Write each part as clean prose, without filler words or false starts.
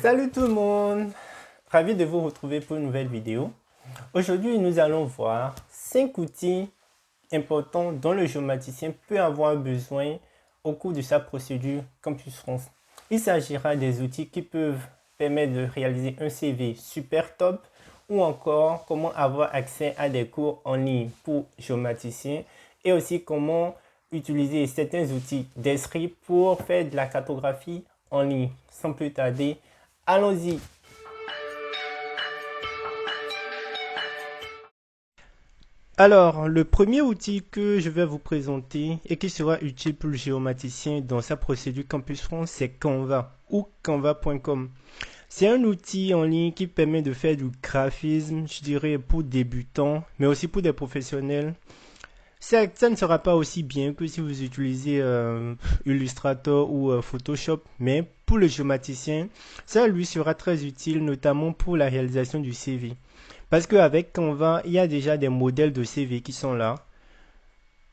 Salut tout le monde, ravi de vous retrouver pour une nouvelle vidéo. Aujourd'hui, nous allons voir 5 outils importants dont le géomaticien peut avoir besoin au cours de sa procédure Campus France. Il s'agira des outils qui peuvent permettre de réaliser un CV super top ou encore comment avoir accès à des cours en ligne pour géomaticiens et aussi comment utiliser certains outils d'Esri pour faire de la cartographie en ligne. Sans plus tarder, allons-y. Alors, le premier outil que je vais vous présenter et qui sera utile pour le géomaticien dans sa procédure Campus France, c'est Canva ou canva.com. C'est un outil en ligne qui permet de faire du graphisme, je dirais, pour débutants, mais aussi pour des professionnels. Ça ne sera pas aussi bien que si vous utilisez Illustrator ou Photoshop, mais pour le géomaticien, ça lui sera très utile, notamment pour la réalisation du CV. Parce qu'avec Canva, il y a déjà des modèles de CV qui sont là.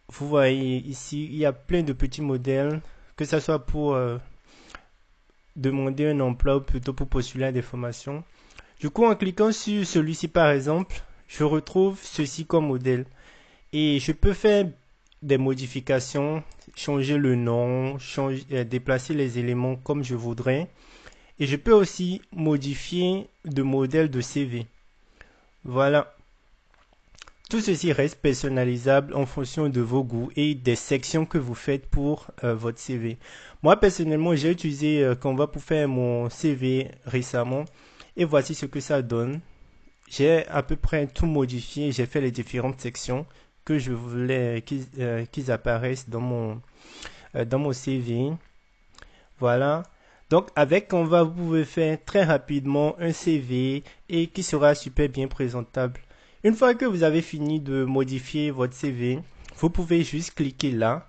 Vous voyez ici, il y a plein de petits modèles, que ce soit pour demander un emploi ou plutôt pour postuler à des formations. Du coup, en cliquant sur celui-ci par exemple, je retrouve ceci comme modèle. Et je peux faire des modifications, changer le nom, déplacer les éléments comme je voudrais. Et je peux aussi modifier de modèle de CV. Voilà. Tout ceci reste personnalisable en fonction de vos goûts et des sections que vous faites pour votre CV. Moi, personnellement, j'ai utilisé Canva pour faire mon CV récemment. Et voici ce que ça donne. J'ai à peu près tout modifié. J'ai fait les différentes sections que je voulais qu'ils apparaissent dans mon CV. Voilà. Donc, avec Canva, vous pouvez faire très rapidement un CV et qui sera super bien présentable. Une fois que vous avez fini de modifier votre CV, vous pouvez juste cliquer là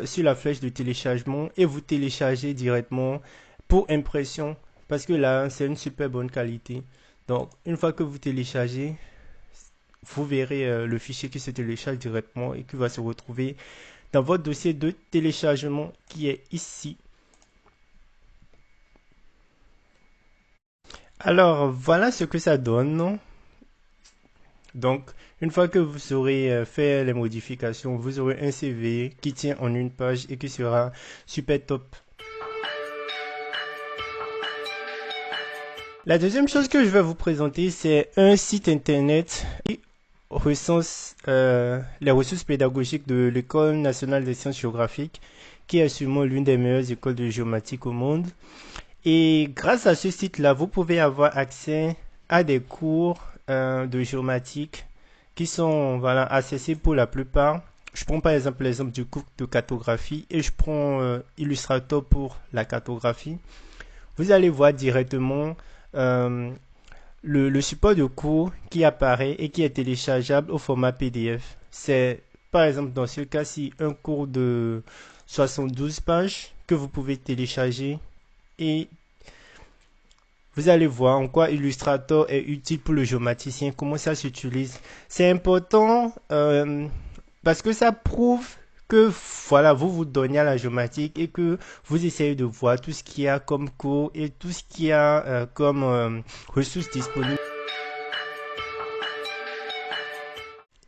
sur la flèche de téléchargement et vous télécharger directement pour impression parce que là, c'est une super bonne qualité. Donc, une fois que vous téléchargez, vous verrez le fichier qui se télécharge directement et qui va se retrouver dans votre dossier de téléchargement qui est ici. Alors, voilà ce que ça donne. Donc, une fois que vous aurez fait les modifications, vous aurez un CV qui tient en une page et qui sera super top. La deuxième chose que je vais vous présenter, c'est un site internet qui recense les ressources pédagogiques de l'École nationale des sciences géographiques, qui est sûrement l'une des meilleures écoles de géomatique au monde. Et grâce à ce site-là, vous pouvez avoir accès à des cours de géomatique qui sont voilà, accessibles pour la plupart. Je prends par exemple l'exemple du cours de cartographie et je prends Illustrator pour la cartographie. Vous allez voir directement euh, le support de cours qui apparaît et qui est téléchargeable au format PDF. C'est par exemple dans ce cas-ci un cours de 72 pages que vous pouvez télécharger et vous allez voir en quoi Illustrator est utile pour le géomaticien, comment ça s'utilise. C'est important parce que ça prouve que voilà, vous vous donnez à la géomatique et que vous essayez de voir tout ce qu'il y a comme cours et tout ce qu'il y a comme ressources disponibles.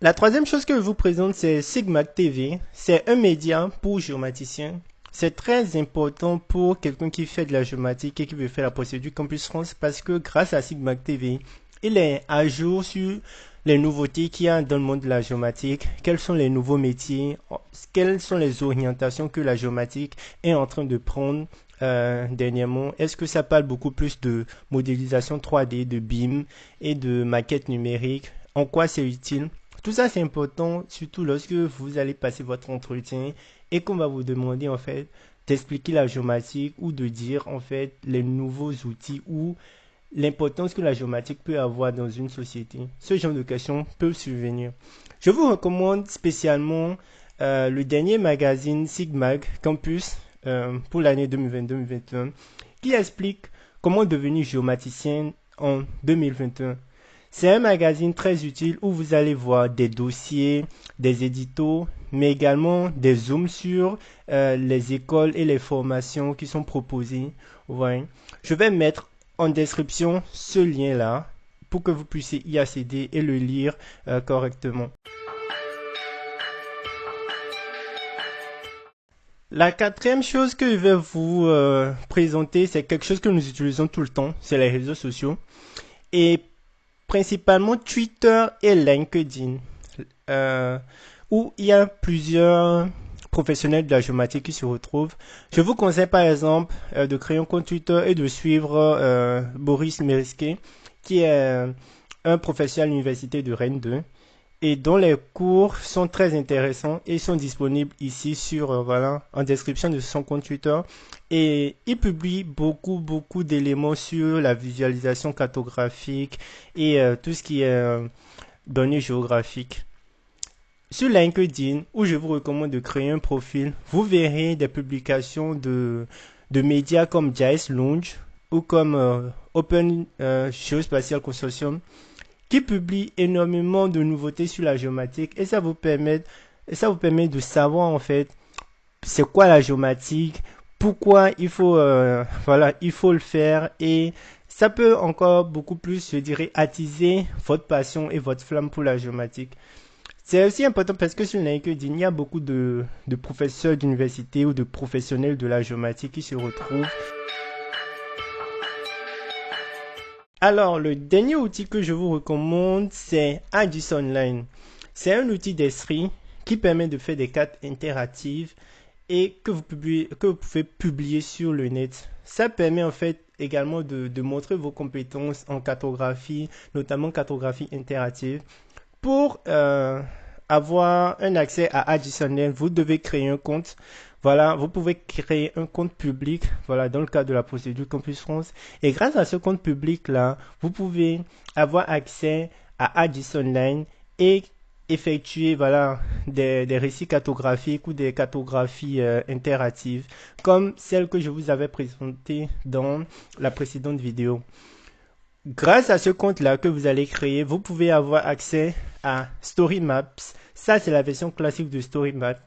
La troisième chose que je vous présente, c'est Sigmag TV. C'est un média pour géomaticiens. C'est très important pour quelqu'un qui fait de la géomatique et qui veut faire la procédure Campus France parce que grâce à Sigmag TV, il est à jour sur les nouveautés qu'il y a dans le monde de la géomatique, quels sont les nouveaux métiers, quelles sont les orientations que la géomatique est en train de prendre dernièrement. Est-ce que ça parle beaucoup plus de modélisation 3D, de BIM et de maquette numérique? En quoi c'est utile? Tout ça, c'est important, surtout lorsque vous allez passer votre entretien et qu'on va vous demander, en fait, d'expliquer la géomatique ou de dire, en fait, les nouveaux outils ou l'importance que la géomatique peut avoir dans une société. Ce genre de questions peuvent survenir. Je vous recommande spécialement le dernier magazine Sigmag Campus pour l'année 2020-2021 qui explique comment devenir géomaticien en 2021. C'est un magazine très utile où vous allez voir des dossiers, des éditos, mais également des zooms sur les écoles et les formations qui sont proposées. Ouais. Je vais mettre en description ce lien-là pour que vous puissiez y accéder et le lire correctement. La quatrième chose que je vais vous présenter, c'est quelque chose que nous utilisons tout le temps, c'est les réseaux sociaux. Et principalement Twitter et LinkedIn, où il y a plusieurs professionnels de la géomatique qui se retrouvent. Je vous conseille par exemple de créer un compte Twitter et de suivre Boris Merisquet, qui est un professeur à l'université de Rennes 2. Et dont les cours sont très intéressants et sont disponibles ici sur, en description de son compte Twitter. Et il publie beaucoup d'éléments sur la visualisation cartographique et tout ce qui est données géographiques. Sur LinkedIn, où je vous recommande de créer un profil, vous verrez des publications de médias comme JS Lounge ou comme Open Geospatial Consortium, qui publie énormément de nouveautés sur la géomatique et ça vous permet de savoir en fait c'est quoi la géomatique, pourquoi il faut le faire, et ça peut encore beaucoup plus, je dirais, attiser votre passion et votre flamme pour la géomatique. C'est aussi important parce que sur LinkedIn, il y a beaucoup de professeurs d'université ou de professionnels de la géomatique qui se retrouvent. Alors, le dernier outil que je vous recommande, c'est ArcGIS Online. C'est un outil d'Esri qui permet de faire des cartes interactives et que vous pouvez publier sur le net. Ça permet en fait également de montrer vos compétences en cartographie, notamment cartographie interactive. Pour avoir un accès à ArcGIS Online, vous devez créer un compte. Voilà, vous pouvez créer un compte public, dans le cadre de la procédure Campus France. Et grâce à ce compte public-là, vous pouvez avoir accès à ArcGIS Online et effectuer, des récits cartographiques ou des cartographies interactives, comme celle que je vous avais présentée dans la précédente vidéo. Grâce à ce compte-là que vous allez créer, vous pouvez avoir accès à StoryMaps. Ça, c'est la version classique de StoryMaps.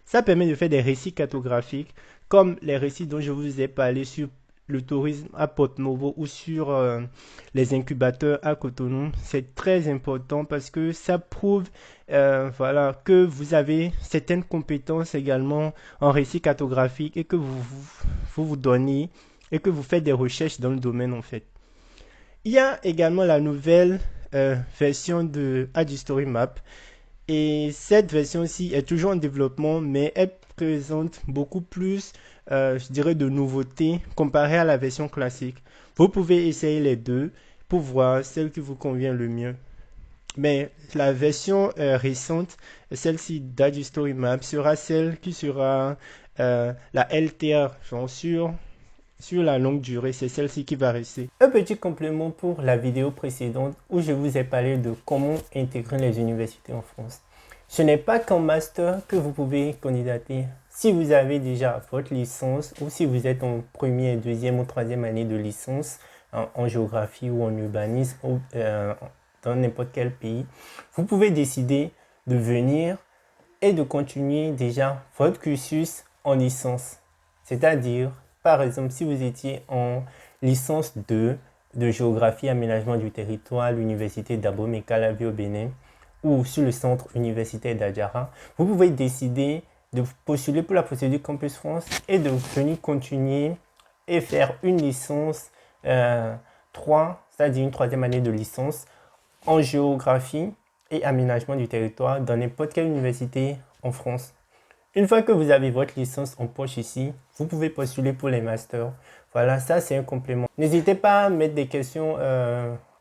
Ça permet de faire des récits cartographiques, comme les récits dont je vous ai parlé sur le tourisme à Porto-Novo ou sur les incubateurs à Cotonou. C'est très important parce que ça prouve que vous avez certaines compétences également en récit cartographique et que vous donnez et que vous faites des recherches dans le domaine en fait. Il y a également la nouvelle version de ArcGIS StoryMap. Et cette version-ci est toujours en développement, mais elle présente beaucoup plus, je dirais, de nouveautés comparée à la version classique. Vous pouvez essayer les deux pour voir celle qui vous convient le mieux. Mais la version récente, celle-ci d'ArcGIS StoryMap, sera celle qui sera la LTR, sur la longue durée, c'est celle-ci qui va rester. Un petit complément pour la vidéo précédente où je vous ai parlé de comment intégrer les universités en France. Ce n'est pas qu'en master que vous pouvez candidater. Si vous avez déjà votre licence ou si vous êtes en première, deuxième ou troisième année de licence en géographie ou en urbanisme ou dans n'importe quel pays, vous pouvez décider de venir et de continuer déjà votre cursus en licence. C'est-à-dire, par exemple, si vous étiez en licence 2 de géographie et aménagement du territoire à l'université d'Abomey-Calavi au Bénin ou sur le centre universitaire d'Adjara, vous pouvez décider de postuler pour la procédure Campus France et de venir continuer et faire une licence 3, c'est-à-dire une troisième année de licence en géographie et aménagement du territoire dans n'importe quelle université en France. Une fois que vous avez votre licence en poche ici, vous pouvez postuler pour les masters. Voilà, ça c'est un complément. N'hésitez pas à mettre des questions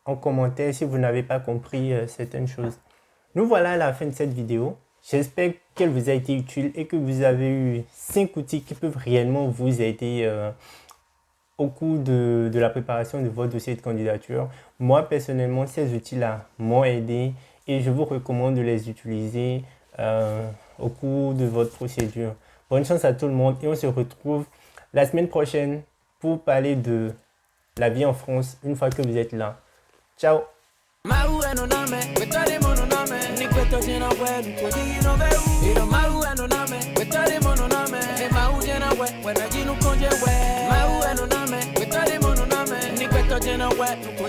en commentaire si vous n'avez pas compris certaines choses. Nous voilà à la fin de cette vidéo. J'espère qu'elle vous a été utile et que vous avez eu 5 outils qui peuvent réellement vous aider au cours de la préparation de votre dossier de candidature. Moi personnellement, ces outils-là m'ont aidé et je vous recommande de les utiliser au cours de votre procédure. Bonne chance à tout le monde et on se retrouve la semaine prochaine pour parler de la vie en France une fois que vous êtes là. Ciao! ouais,